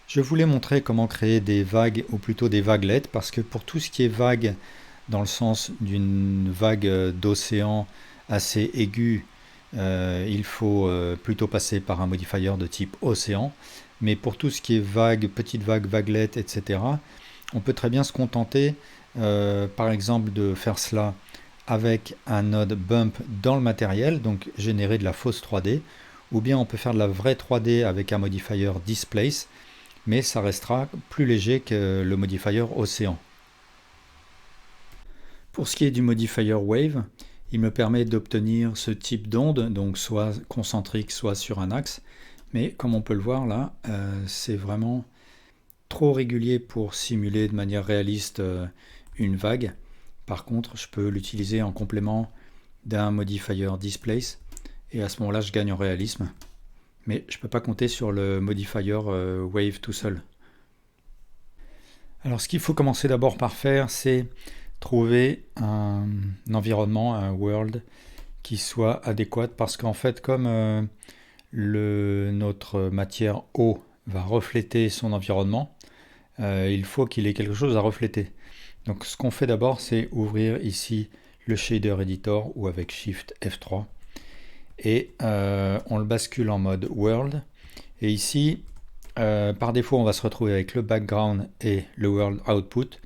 Je voulais montrer comment créer des vagues, ou plutôt des vaguelettes, parce que pour tout ce qui est vague, dans le sens d'une vague d'océan assez aiguë, il faut plutôt passer par un modifier de type océan. Mais pour tout ce qui est vague, petite vague, vaguelette, etc., on peut très bien se contenter, par exemple, de faire cela avec un node bump dans le matériel, donc générer de la fausse 3D, ou bien on peut faire de la vraie 3D avec un modifier displace, mais ça restera plus léger que le modifier océan. Pour ce qui est du modifier wave, il me permet d'obtenir ce type d'onde, donc soit concentrique, soit sur un axe, mais comme on peut le voir là, c'est vraiment trop régulier pour simuler de manière réaliste une vague. Par contre, je peux l'utiliser en complément d'un modifier displace, et à ce moment-là, je gagne en réalisme. Mais je ne peux pas compter sur le modifier wave tout seul. Alors ce qu'il faut commencer d'abord par faire, c'est trouver un environnement, un world qui soit adéquat, parce qu'en fait, comme notre matière eau va refléter son environnement, il faut qu'il ait quelque chose à refléter. Donc ce qu'on fait d'abord, c'est ouvrir ici le shader editor ou avec Shift F3 et on le bascule en mode world. Et ici, par défaut, on va se retrouver avec le background et le world output.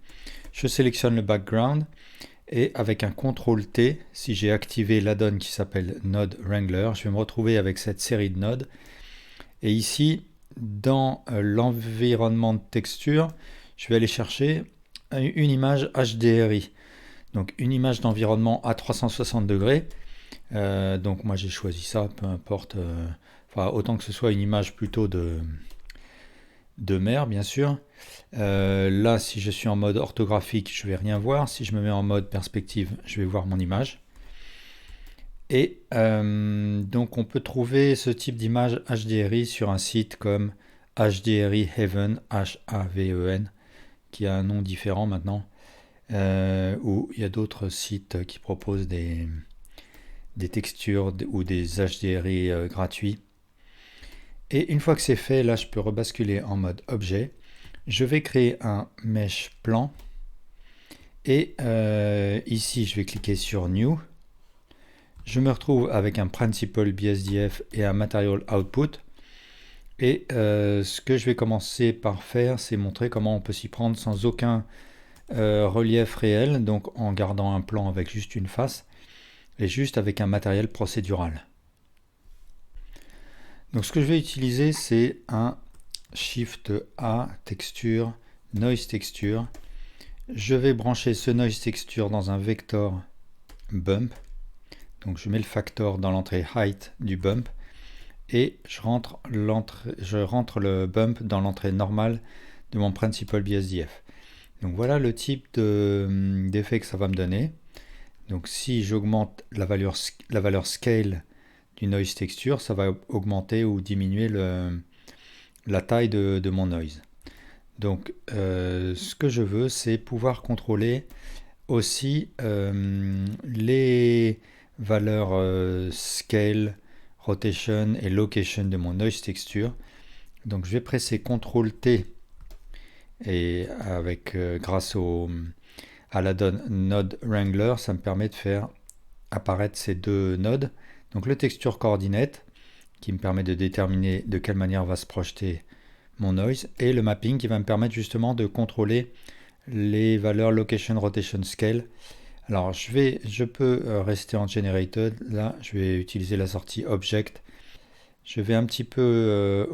Je sélectionne le background et avec un CTRL T, si j'ai activé l'add-on qui s'appelle Node Wrangler, je vais me retrouver avec cette série de nodes. Et ici, dans l'environnement de texture, je vais aller chercher une image HDRI. Donc une image d'environnement à 360 degrés. Donc moi j'ai choisi ça, peu importe. Autant que ce soit une image plutôt de mer, bien sûr. Là, si je suis en mode orthographique, je vais rien voir. Si je me mets en mode perspective, je vais voir mon image. Et donc on peut trouver ce type d'image HDRI sur un site comme HDRI Haven, Haven, qui a un nom différent maintenant, où il y a d'autres sites qui proposent des textures ou des HDRI gratuits. Et une fois que c'est fait, là je peux rebasculer en mode objet. Je vais créer un mesh plan. Et ici je vais cliquer sur New. Je me retrouve avec un Principal BSDF et un Material Output. Et ce que je vais commencer par faire, c'est montrer comment on peut s'y prendre sans aucun relief réel, donc en gardant un plan avec juste une face et juste avec un matériel procédural. Donc ce que je vais utiliser, c'est un Shift A texture, noise texture. Je vais brancher ce noise texture dans un vecteur bump. Donc je mets le factor dans l'entrée height du bump et je rentre le bump dans l'entrée normale de mon Principal BSDF. Donc voilà le type d'effet que ça va me donner. Donc si j'augmente la valeur scale du noise texture, ça va augmenter ou diminuer la taille de mon noise. Donc ce que je veux, c'est pouvoir contrôler aussi les valeurs scale, rotation et location de mon noise texture. Donc je vais presser CTRL T et grâce à l'add-on Node Wrangler, ça me permet de faire apparaître ces deux nodes. Donc le texture coordinate qui me permet de déterminer de quelle manière va se projeter mon noise et le mapping qui va me permettre justement de contrôler les valeurs location, rotation, scale. Alors je peux rester en generated. Là je vais utiliser la sortie object. Je vais un petit peu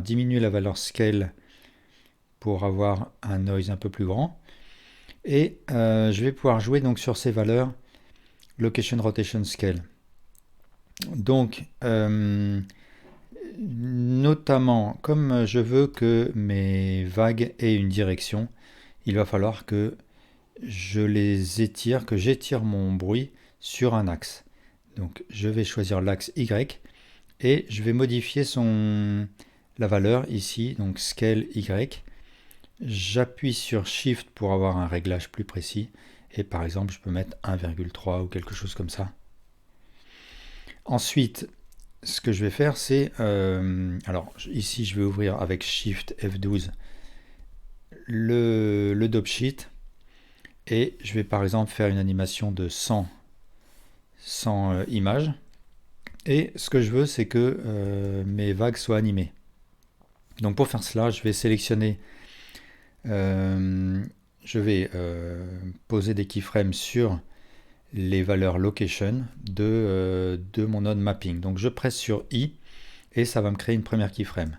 diminuer la valeur scale pour avoir un noise un peu plus grand. Et je vais pouvoir jouer donc sur ces valeurs location, rotation, scale. Donc notamment comme je veux que mes vagues aient une direction, il va falloir que je les étire, que j'étire mon bruit sur un axe. Donc je vais choisir l'axe Y et je vais modifier la valeur ici, donc scale Y. J'appuie sur Shift pour avoir un réglage plus précis. Et par exemple, je peux mettre 1,3 ou quelque chose comme ça. Ensuite, ce que je vais faire, c'est... alors, ici, je vais ouvrir avec Shift F12 le dope sheet. Et je vais par exemple faire une animation de 100 images. Et ce que je veux, c'est que mes vagues soient animées. Donc pour faire cela, je vais sélectionner, je vais poser des keyframes sur les valeurs location de mon node mapping. Donc je presse sur I et ça va me créer une première keyframe.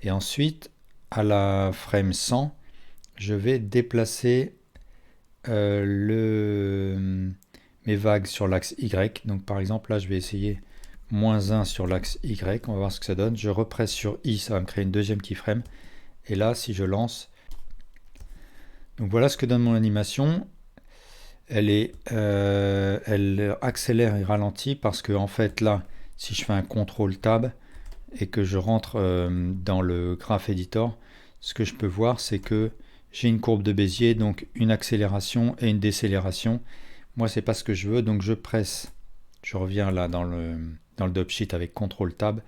Et ensuite, à la frame 100, je vais déplacer mes vagues sur l'axe Y. Donc par exemple, là, je vais essayer -1 sur l'axe Y. On va voir ce que ça donne. Je represse sur I, ça va me créer une deuxième keyframe. Et là, si je lance... Donc voilà ce que donne mon animation. Elle accélère et ralentit parce que en fait là, si je fais un CTRL Tab et que je rentre dans le Graph Editor, ce que je peux voir, c'est que j'ai une courbe de Bézier, donc une accélération et une décélération. Moi, c'est pas ce que je veux, donc je presse. Je reviens là dans le dope sheet avec CTRL Tab.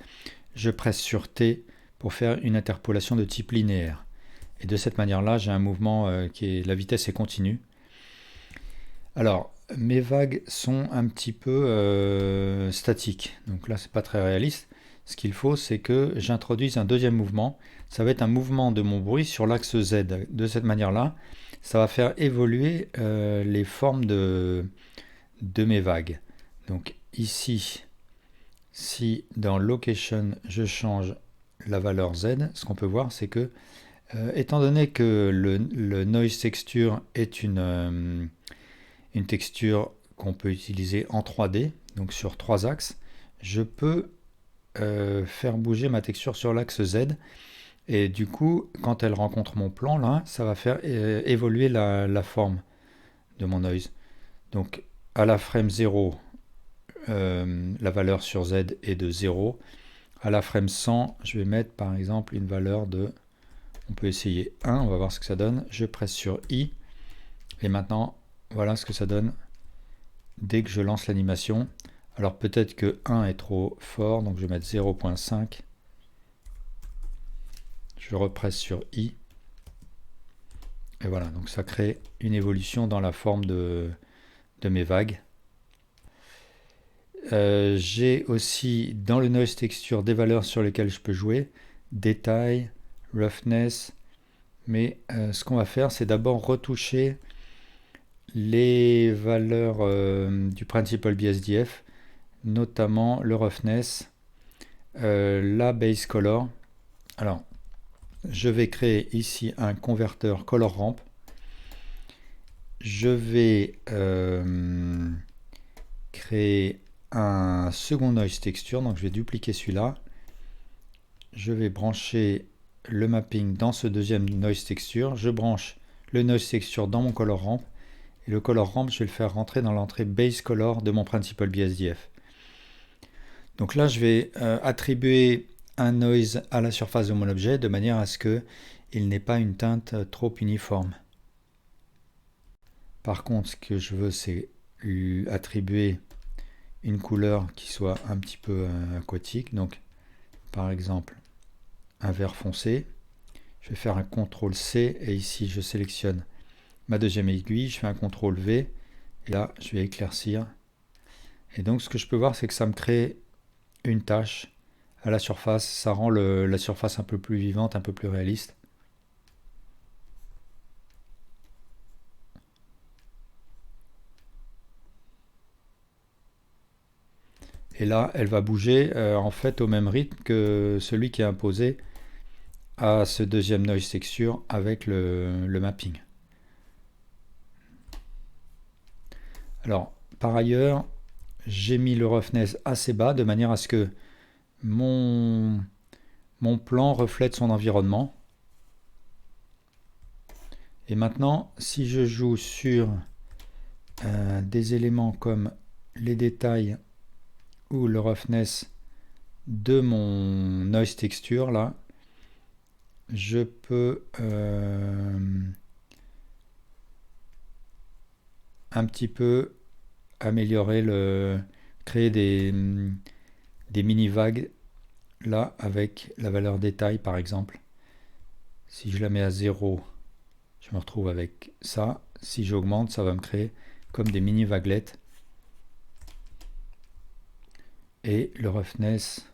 Je presse sur T pour faire une interpolation de type linéaire. Et de cette manière-là, j'ai un mouvement la vitesse est continue. Alors, mes vagues sont un petit peu statiques. Donc là, c'est pas très réaliste. Ce qu'il faut, c'est que j'introduise un deuxième mouvement. Ça va être un mouvement de mon bruit sur l'axe Z. De cette manière-là, ça va faire évoluer les formes de mes vagues. Donc ici, si dans Location, je change la valeur Z, ce qu'on peut voir, c'est que, étant donné que le Noise Texture est une texture qu'on peut utiliser en 3D, donc sur 3 axes, je peux faire bouger ma texture sur l'axe Z. Et du coup, quand elle rencontre mon plan, là, ça va faire évoluer la forme de mon noise. Donc, à la frame 0, la valeur sur Z est de 0. À la frame 100, je vais mettre par exemple une valeur de... On peut essayer 1, on va voir ce que ça donne. Je presse sur I. Et maintenant, voilà ce que ça donne dès que je lance l'animation. Alors peut-être que 1 est trop fort, donc je vais mettre 0.5. Je represse sur I. Et voilà, donc ça crée une évolution dans la forme de mes vagues. J'ai aussi dans le noise texture des valeurs sur lesquelles je peux jouer. Détail, roughness. Mais ce qu'on va faire, c'est d'abord retoucher les valeurs du principal BSDF, notamment le roughness, la base color. Alors, je vais créer ici un converteur color ramp. Je vais créer un second noise texture, donc je vais dupliquer celui-là. Je vais brancher le mapping dans ce deuxième noise texture. Je branche le noise texture dans mon color ramp. Et le color ramp, je vais le faire rentrer dans l'entrée base color de mon principal BSDF. Donc là, je vais attribuer un noise à la surface de mon objet de manière à ce qu'il n'ait pas une teinte trop uniforme. Par contre, ce que je veux, c'est lui attribuer une couleur qui soit un petit peu aquatique. Donc, par exemple, un vert foncé. Je vais faire un CTRL C et ici, je sélectionne ma deuxième aiguille. Je fais un CTRL V et là, je vais éclaircir. Et donc, ce que je peux voir, c'est que ça me crée une tache à la surface. Ça rend la surface un peu plus vivante, un peu plus réaliste. Et là, elle va bouger en fait au même rythme que celui qui est imposé à ce deuxième noise texture avec le mapping. Alors, par ailleurs, j'ai mis le roughness assez bas de manière à ce que mon plan reflète son environnement. Et maintenant, si je joue sur des éléments comme les détails ou le roughness de mon noise texture, là, je peux un petit peu améliorer créer des mini-vagues là avec la valeur détail par exemple. Si je la mets à 0, je me retrouve avec ça. Si j'augmente, ça va me créer comme des mini-vaguelettes. Et le roughness.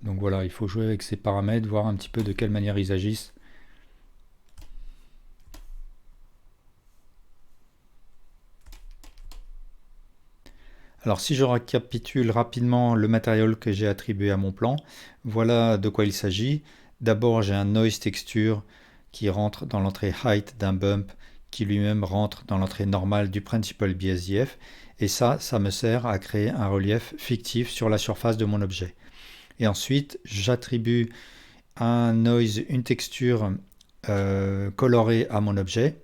Donc voilà, il faut jouer avec ces paramètres, voir un petit peu de quelle manière ils agissent. Alors si je récapitule rapidement le matériel que j'ai attribué à mon plan, voilà de quoi il s'agit. D'abord j'ai un noise texture qui rentre dans l'entrée height d'un bump qui lui-même rentre dans l'entrée normale du principal BSDF et ça me sert à créer un relief fictif sur la surface de mon objet. Et ensuite j'attribue un noise, une texture colorée à mon objet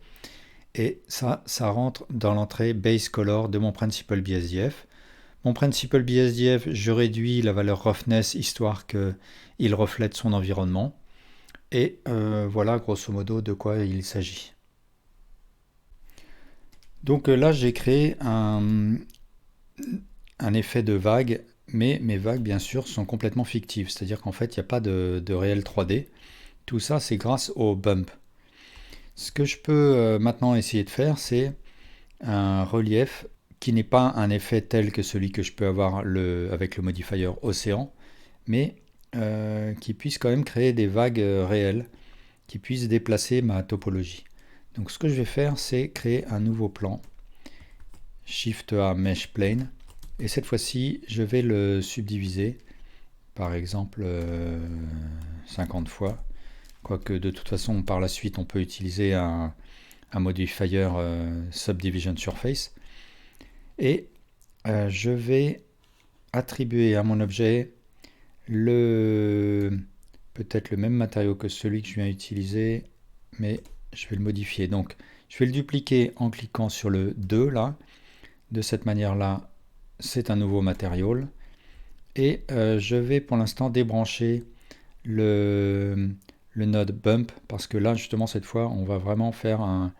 et ça rentre dans l'entrée base color de mon principal BSDF. Mon principal BSDF, je réduis la valeur roughness histoire qu'il reflète son environnement. Et voilà grosso modo de quoi il s'agit. Donc là j'ai créé un effet de vague, mais mes vagues bien sûr sont complètement fictives, c'est-à-dire qu'en fait il n'y a pas de réel 3D. Tout ça c'est grâce au bump. Ce que je peux maintenant essayer de faire, c'est un relief qui n'est pas un effet tel que celui que je peux avoir avec le modifier océan, mais qui puisse quand même créer des vagues réelles, qui puissent déplacer ma topologie. Donc ce que je vais faire, c'est créer un nouveau plan, Shift A Mesh Plane, et cette fois-ci, je vais le subdiviser, par exemple 50 fois, quoique de toute façon, par la suite, on peut utiliser un modifier Subdivision Surface, et je vais attribuer à mon objet peut-être le même matériau que celui que je viens d'utiliser, mais je vais le modifier. Donc, je vais le dupliquer en cliquant sur le 2 là. De cette manière-là, c'est un nouveau matériau. Et je vais pour l'instant débrancher le node bump parce que là, justement, cette fois, on va vraiment faire un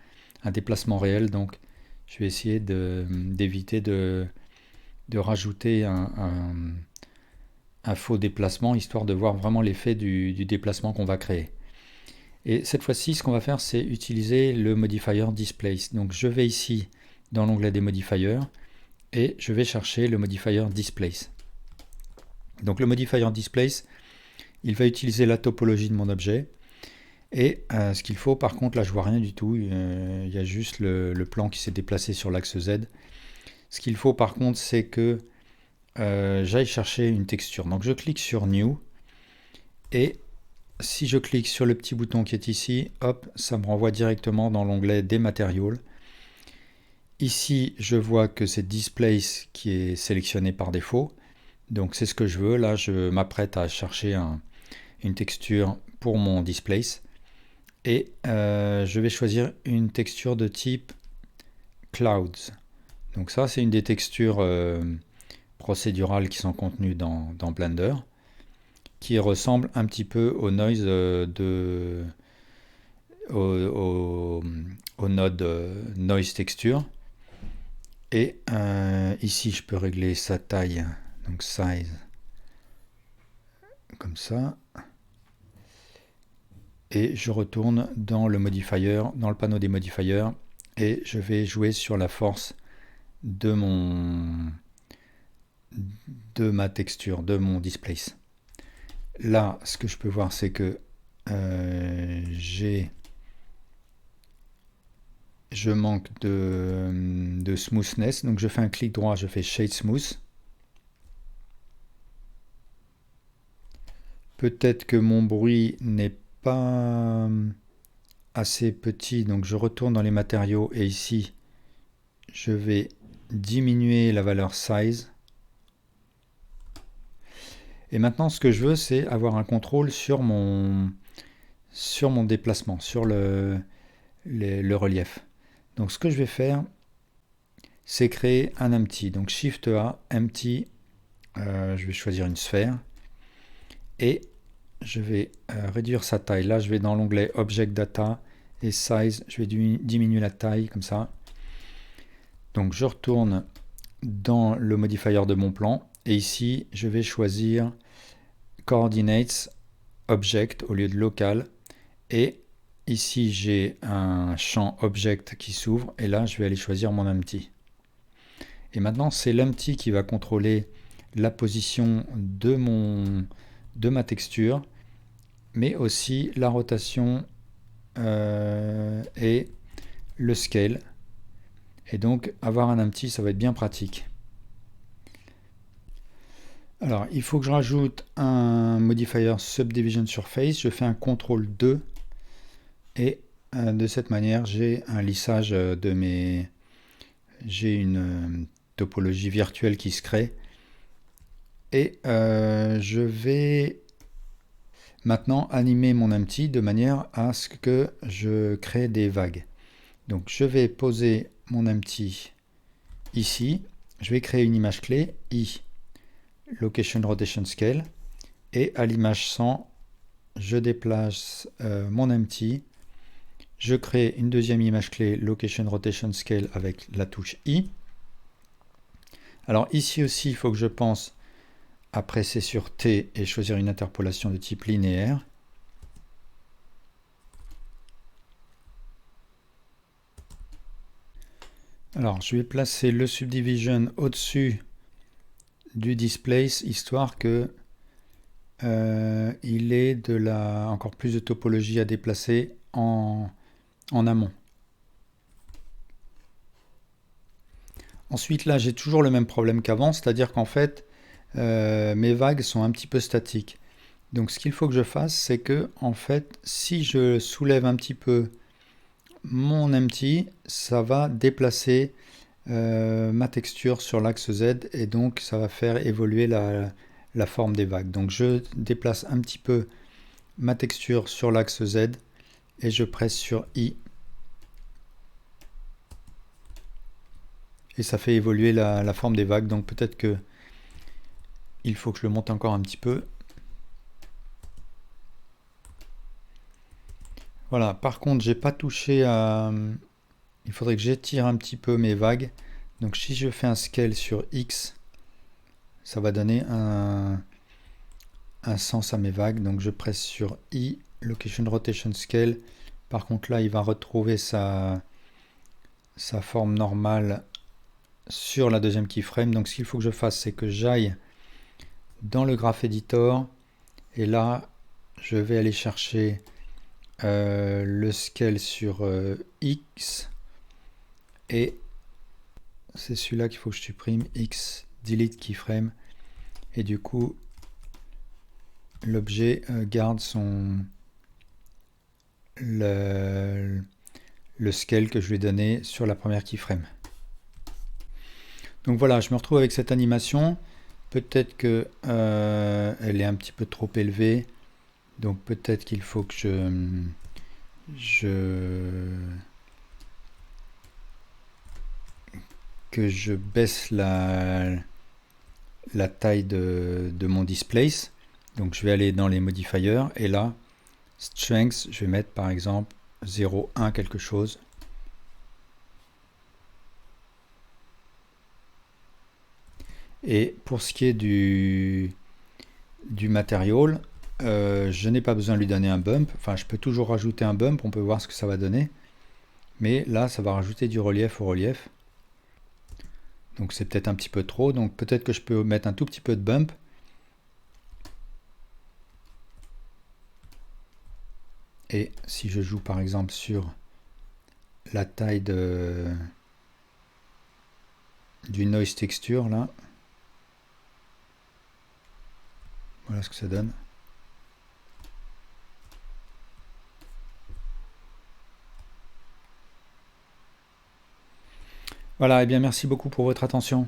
déplacement réel. Donc, je vais essayer d'éviter de rajouter un faux déplacement, histoire de voir vraiment l'effet du déplacement qu'on va créer. Et cette fois-ci, ce qu'on va faire, c'est utiliser le modifier Displace. Donc je vais ici dans l'onglet des modifiers et je vais chercher le modifier Displace. Donc le modifier Displace, il va utiliser la topologie de mon objet. Et ce qu'il faut, par contre, là je vois rien du tout, il y a juste le plan qui s'est déplacé sur l'axe Z. Ce qu'il faut par contre, c'est que j'aille chercher une texture. Donc je clique sur New et si je clique sur le petit bouton qui est ici, hop, ça me renvoie directement dans l'onglet des matériaux. Ici, je vois que c'est Displace qui est sélectionné par défaut. Donc c'est ce que je veux. Là, je m'apprête à chercher une texture pour mon Displace. Et je vais choisir une texture de type Clouds. Donc ça, c'est une des textures procédurales qui sont contenues dans Blender, qui ressemble un petit peu au noise au node noise texture. Et ici, je peux régler sa taille, donc size, comme ça. Et je retourne dans le modifier, dans le panneau des modifiers, et je vais jouer sur la force de ma texture, de mon displace. Là, ce que je peux voir, c'est que je manque de smoothness, donc je fais un clic droit, je fais Shade Smooth. Peut-être que mon bruit n'est pas assez petit, donc je retourne dans les matériaux et ici, je vais diminuer la valeur size. Et maintenant, ce que je veux, c'est avoir un contrôle sur mon déplacement, sur le relief. Donc ce que je vais faire, c'est créer un empty. Donc Shift A, empty, je vais choisir une sphère. et je vais réduire sa taille. Là, je vais dans l'onglet Object Data et Size, je vais diminuer la taille comme ça. Donc je retourne dans le modifier de mon plan et ici, je vais choisir Coordinates Object au lieu de Local et ici, j'ai un champ Object qui s'ouvre et là, je vais aller choisir mon empty. Et maintenant, c'est l'empty qui va contrôler la position de ma texture, mais aussi la rotation et le scale. Et donc, avoir un empty, ça va être bien pratique. Alors, il faut que je rajoute un modifier Subdivision Surface. Je fais un CTRL 2 et de cette manière, j'ai un lissage de mes... J'ai une topologie virtuelle qui se crée. Et je vais maintenant animer mon empty de manière à ce que je crée des vagues. Donc je vais poser mon empty ici. Je vais créer une image clé, I, Location Rotation Scale. Et à l'image 100, je déplace mon empty. Je crée une deuxième image clé, Location Rotation Scale, avec la touche I. Alors ici aussi, il faut que je pense à presser sur T et choisir une interpolation de type linéaire. Alors, je vais placer le subdivision au-dessus du displace, histoire que il ait encore plus de topologie à déplacer en amont. Ensuite, là, j'ai toujours le même problème qu'avant, c'est-à-dire qu'en fait, mes vagues sont un petit peu statiques. Donc, ce qu'il faut que je fasse, c'est que, en fait, si je soulève un petit peu mon empty, ça va déplacer ma texture sur l'axe Z et donc ça va faire évoluer la forme des vagues. Donc je déplace un petit peu ma texture sur l'axe Z et je presse sur I et ça fait évoluer la forme des vagues. Donc peut-être que il faut que je le monte encore un petit peu. Voilà, par contre j'ai pas touché à... Il faudrait que j'étire un petit peu mes vagues. Donc si je fais un scale sur X, ça va donner un sens à mes vagues. Donc je presse sur I, Location Rotation Scale. Par contre là, il va retrouver sa forme normale sur la deuxième keyframe. Donc ce qu'il faut que je fasse, c'est que j'aille dans le Graph Editor. Et là, je vais aller chercher le scale sur X. Et c'est celui-là qu'il faut que je supprime. X, delete keyframe. Et du coup, l'objet garde le scale que je lui ai donné sur la première keyframe. Donc voilà, je me retrouve avec cette animation. Peut-être que elle est un petit peu trop élevée. Donc peut-être qu'il faut que je baisse la taille de mon displace. Donc je vais aller dans les modifiers et là, strength, je vais mettre par exemple 0,1 quelque chose. Et pour ce qui est du matériau, je n'ai pas besoin de lui donner un bump. Enfin, je peux toujours rajouter un bump, on peut voir ce que ça va donner. Mais là, ça va rajouter du relief au relief. Donc c'est peut-être un petit peu trop. Donc peut-être que je peux mettre un tout petit peu de bump. Et si je joue par exemple sur la taille du noise texture là, voilà ce que ça donne. Voilà, et bien merci beaucoup pour votre attention.